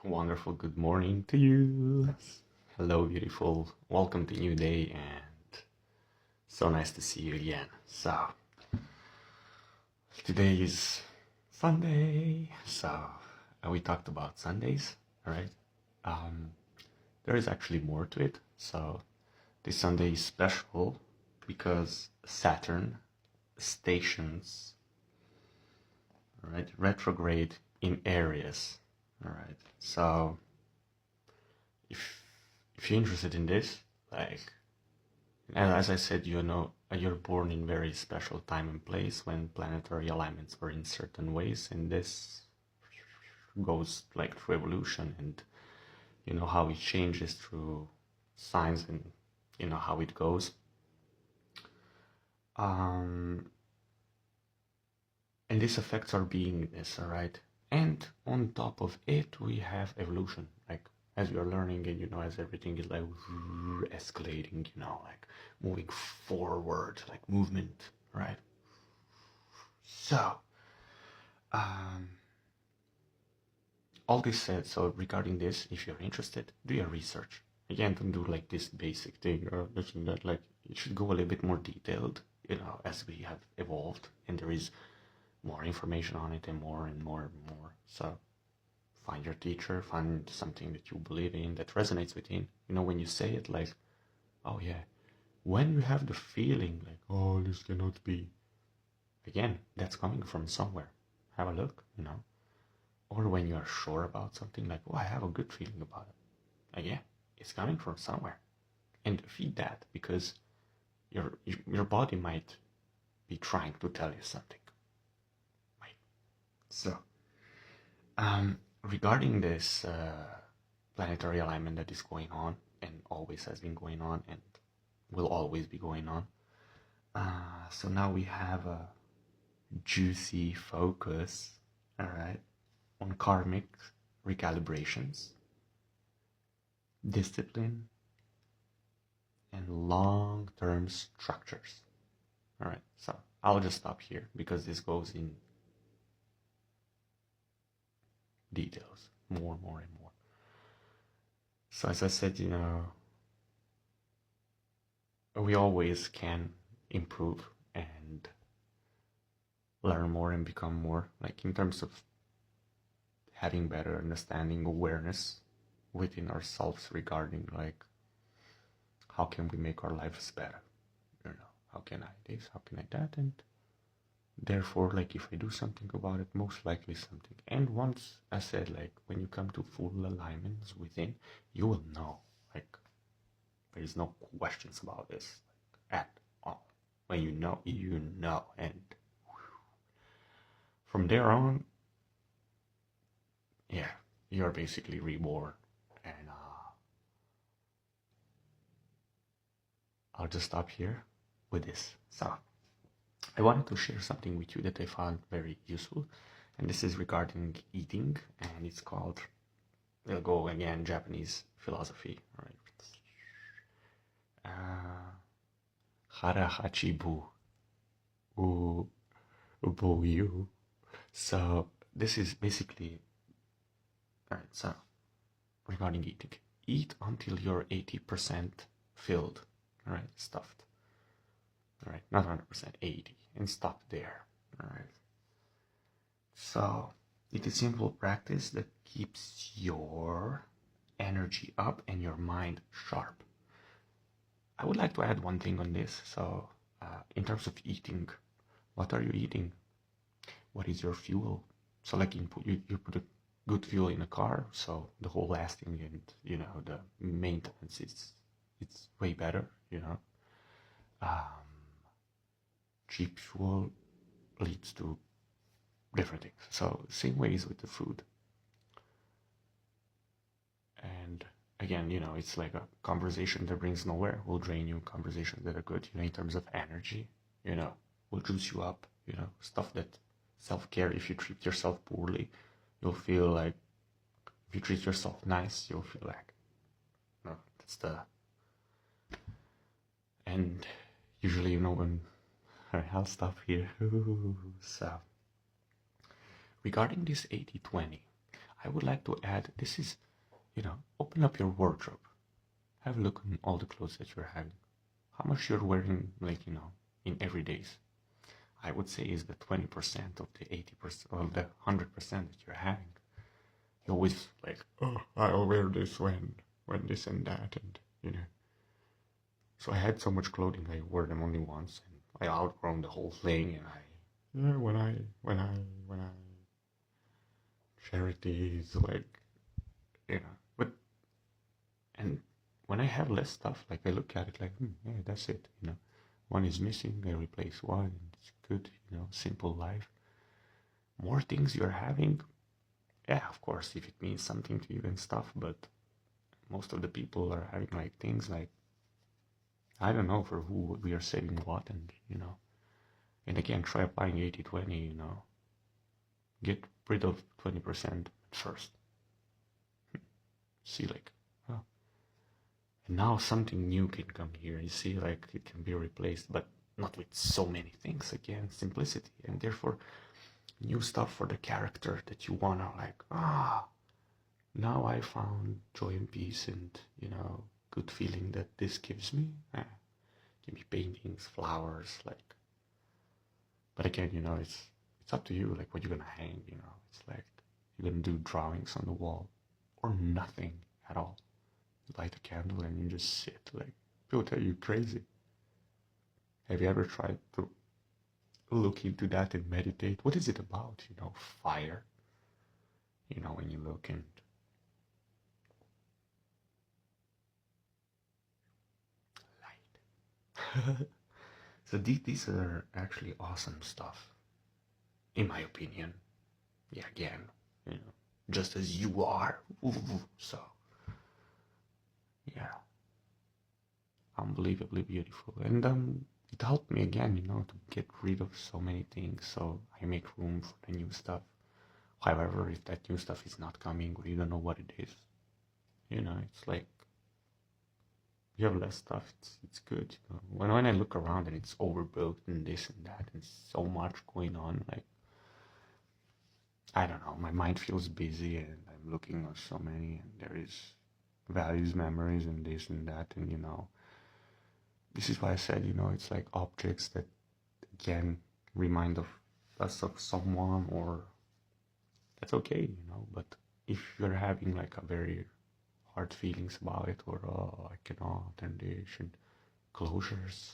Wonderful good morning to you. Hello, beautiful. Welcome to new day, and so nice to see you again. So, today is Sunday. So, we talked about Sundays, right? Um, there is actually more to it. So, this Sunday is special because Saturn stations, right, retrograde in Aries. All right. So, if you're interested in this, like, and as I said, you're born in very special time and place when planetary alignments were in certain ways, and this goes like through evolution, and you know how it changes through signs, and you know how it goes. And this affects our beingness, all right? And on top of it, we have evolution, like as we are learning, and you know, as everything is like escalating, you know, like moving forward, like movement, right? So, all this said, so regarding this, if you're interested, do your research. Again, don't do like this basic thing or this and that. Like, it should go a little bit more detailed, you know, as we have evolved, and there is more information on it, and more and more and more. So find your teacher, find something that you believe in, that resonates with you. You know, when you say it, like, oh yeah, when you have the feeling like, oh, this cannot be, again, that's coming from somewhere. Have a look, you know. Or when you are sure about something, like, oh, I have a good feeling about it. Again, it's coming from somewhere. And feed that, because your body might be trying to tell you something. Right? So, regarding this planetary alignment that is going on, and always has been going on, and will always be going on, so now we have a juicy focus, all right, on karmic recalibrations, discipline, and long-term structures. All right, so I'll just stop here because this goes in details more and more. So as I said, you know, we always can improve and learn more and become more, like in terms of having better understanding, awareness within ourselves regarding like how can we make our lives better, you know, how can I this, how can I that, and therefore, like, if I do something about it, most likely something. And once I said, like, when you come to full alignments within, you will know, like, there is no questions about this, like, at all. When you know, and from there on, yeah, you're basically reborn. And I'll just stop here with this. So, I wanted to share something with you that I found very useful, and this is regarding eating, and it's called, we'll go again, Japanese philosophy, right? Harahachibu uboyu. So this is basically, alright, so regarding eating, eat until you're 80% filled, alright, stuffed, alright, not 100%, 80, and stop there, alright. So it is simple practice that keeps your energy up and your mind sharp. I would like to add one thing on this. So in terms of eating, what are you eating? What is your fuel? So like you put a good fuel in a car, so the whole lasting and, you know, the maintenance it's way better, you know. Cheap fuel leads to different things. So same ways with the food. And again, you know, it's like a conversation that brings nowhere will drain you. Conversations that are good, you know, in terms of energy, you know, will juice you up, you know, stuff that self-care. If you treat yourself poorly, you'll feel like, if you treat yourself nice, you'll feel like, no, that's the, and usually, you know, when, all right, I'll stop here. So regarding this 80-20, I would like to add, this is, open up your wardrobe. Have a look on all the clothes that you're having. How much you're wearing, like, in every days. I would say is the 20% of the 80% or the 100% that you're having. You're always like, oh, I'll wear this when this and that, and So I had so much clothing, I wore them only once, and I outgrown the whole thing, and when I charities, like, but, and when I have less stuff, like, I look at it like, yeah, that's it, one is missing, I replace one, and it's good, simple life. More things you're having, yeah, of course, if it means something to you and stuff, but most of the people are having, like, things like, I don't know for who we are saving what, and, and again, try applying 80-20, get rid of 20% at first. See, like, oh. And now something new can come here. You see, like, it can be replaced, but not with so many things. Again, simplicity, and therefore new stuff for the character that you wanna, like, now I found joy and peace and, good feeling that this gives me. Give me paintings, flowers, like. But again, it's up to you, like, what you're gonna hang, It's like, you're gonna do drawings on the wall or nothing at all. You light a candle and you just sit, like, people tell you crazy. Have you ever tried to look into that and meditate? What is it about, fire? When you look and light. So these are actually awesome stuff, in my opinion. Yeah, again, just as you are. So, yeah, unbelievably beautiful. And it helped me again, to get rid of so many things. So I make room for the new stuff. However, if that new stuff is not coming or you don't know what it is, it's like, you have less stuff, it's good. When I look around and it's overbooked and this and that and so much going on, like, I don't know, my mind feels busy and I'm looking at so many, and there is values, memories, and this and that, and this is why I said, it's like objects that, again, remind us of someone, or that's okay, but if you're having, like, a very hard feelings about it, or I cannot, and this, and closures,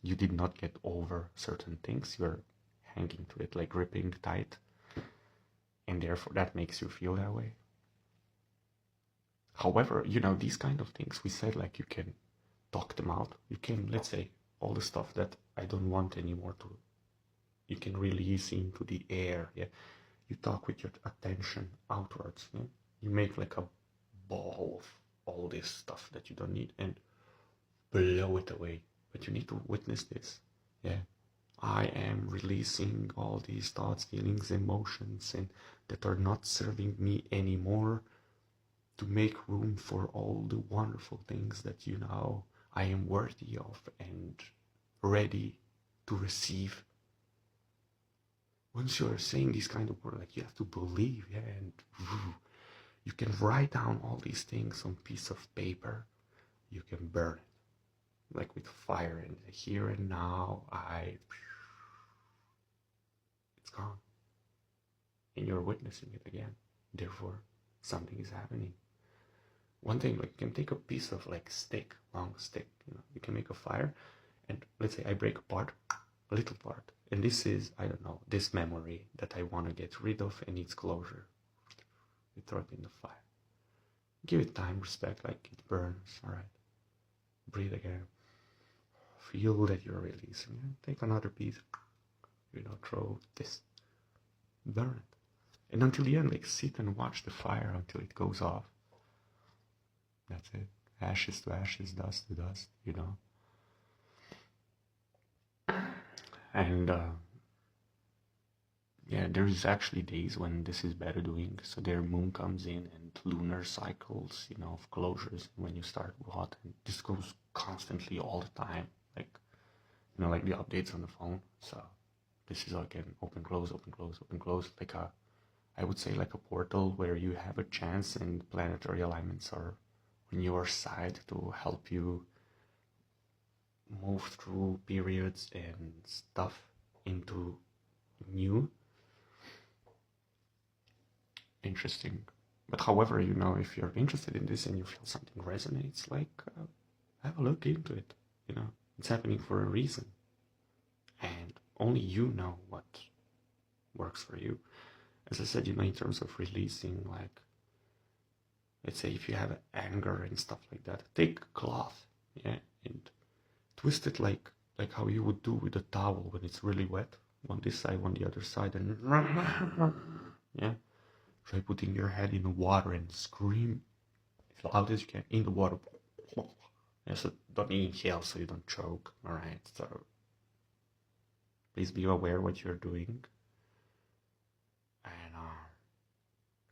you did not get over certain things, you're hanging to it, like gripping tight, and therefore that makes you feel that way. However, these kind of things, we said, like, you can talk them out. You can, let's say, all the stuff that I don't want anymore you can release into the air. Yeah, you talk with your attention outwards. Yeah? You make like a ball of all this stuff that you don't need and blow it away. But you need to witness this. Yeah, I am releasing all these thoughts, feelings, emotions, and that are not serving me anymore, to make room for all the wonderful things that I am worthy of and ready to receive. Once you are saying these kind of words, like, you have to believe, yeah, and you can write down all these things on a piece of paper. You can burn it, like with fire, and here and now, it's gone. And you're witnessing it again. Therefore, something is happening. One thing, like, you can take a piece of, like, long stick, you can make a fire, and let's say I break a little part, and this is, I don't know, this memory that I want to get rid of and needs closure. You throw it in the fire. Give it time, respect, like, it burns, alright. Breathe again. Feel that you're releasing. Take another piece, throw this. Burn it. And until the end, like, sit and watch the fire until it goes off. That's it. Ashes to ashes, dust to dust, And yeah, there is actually days when this is better doing. So their moon comes in and lunar cycles, of closures. When you start what, and this goes constantly all the time, like, like the updates on the phone. So this is again open, close, open, close, open, close, like a I would say like a portal where you have a chance and planetary alignments are on your side to help you move through periods and stuff into new. Interesting. But however, if you're interested in this and you feel something resonates, have a look into it. It's happening for a reason. And only you know what works for you. As I said, in terms of releasing, let's say if you have anger and stuff like that, take a cloth, yeah, and twist it like how you would do with a towel when it's really wet. One this side, one the other side, and yeah. Try putting your head in the water and scream as loud as you can in the water. Yeah, so don't inhale so you don't choke. Alright, so please be aware what you're doing. And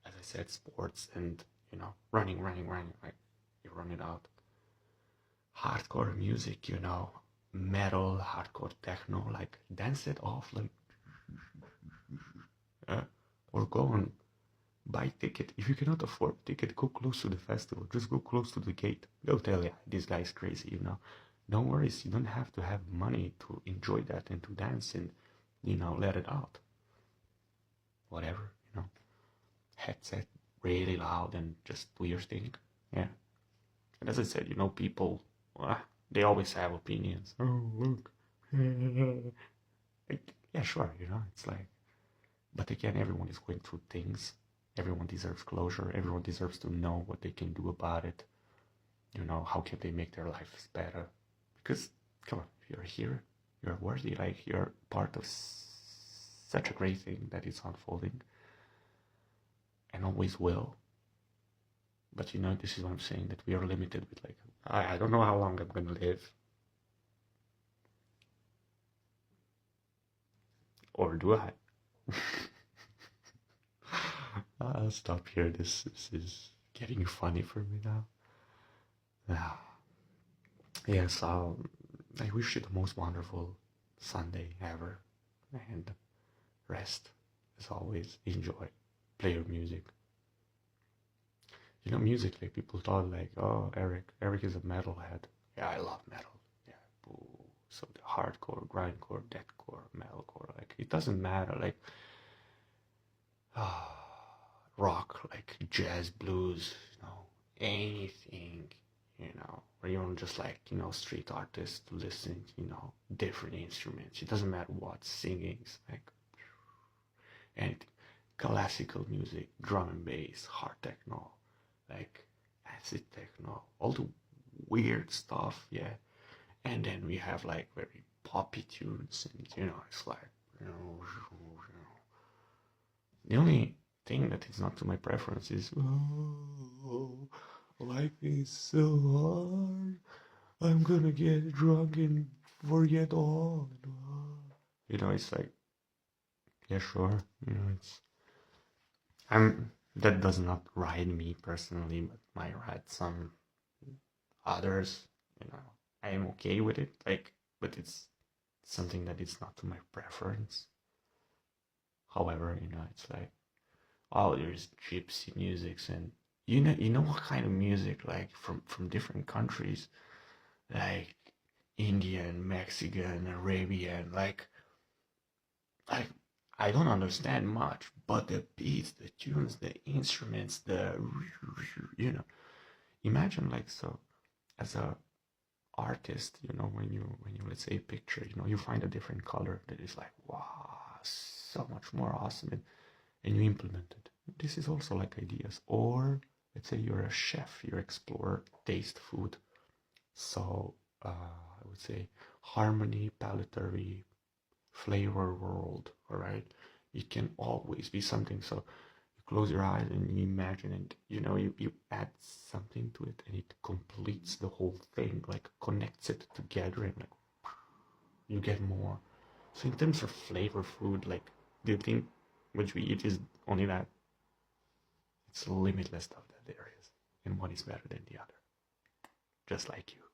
as I said, sports and running, like you run it out. Hardcore music, metal, hardcore techno, like dance it off, or go on. Buy ticket. If you cannot afford ticket, go close to the festival. Just go close to the gate. Go tell, yeah, this guy's crazy, No worries. You don't have to have money to enjoy that and to dance and, let it out. Whatever, Headset really loud and just do your thing. Yeah. And as I said, people, they always have opinions. Oh, look. Yeah, sure, it's like, but again, everyone is going through things. Everyone deserves closure. Everyone deserves to know what they can do about it. How can they make their lives better? Because, come on, if you're here, you're worthy. You're part of such a great thing that is unfolding. And always will. But, this is what I'm saying, that we are limited with, I don't know how long I'm going to live. Or do I? I'll stop here. This is getting funny for me now. Yes, I wish you the most wonderful Sunday ever. And rest, as always. Enjoy. Play your music. Music, people thought oh, Eric is a metalhead. Yeah, I love metal. Yeah, boo. So the hardcore, grindcore, deathcore, metalcore, it doesn't matter. Rock, jazz, blues, anything, or even just street artists listening, different instruments. It doesn't matter what, singings, anything. Classical music, drum and bass, hard techno, acid techno, all the weird stuff, yeah. And then we have very poppy tunes, and it's the only thing that is not to my preference is, oh, life is so hard, I'm gonna get drunk and forget all. It's yeah, sure, that does not ride me personally, but might ride some others. I am okay with it, but it's something that is not to my preference. However, it's oh, there's gypsy musics, and you know what kind of music, from different countries, Indian, Mexican, Arabian, I don't understand much, but the beats, the tunes, the instruments, imagine so as a artist, when you let's say picture, you find a different color that is wow, so much more awesome, and you implement it. This is also ideas. Or let's say you're a chef, you explore taste food. So I would say harmony, palatary, flavor world. All right, it can always be something. So you close your eyes and you imagine, and you add something to it, and it completes the whole thing, connects it together, and you get more. So in terms of flavor food, do you think what we eat is only that? It's limitless stuff that there is, and one is better than the other, just like you.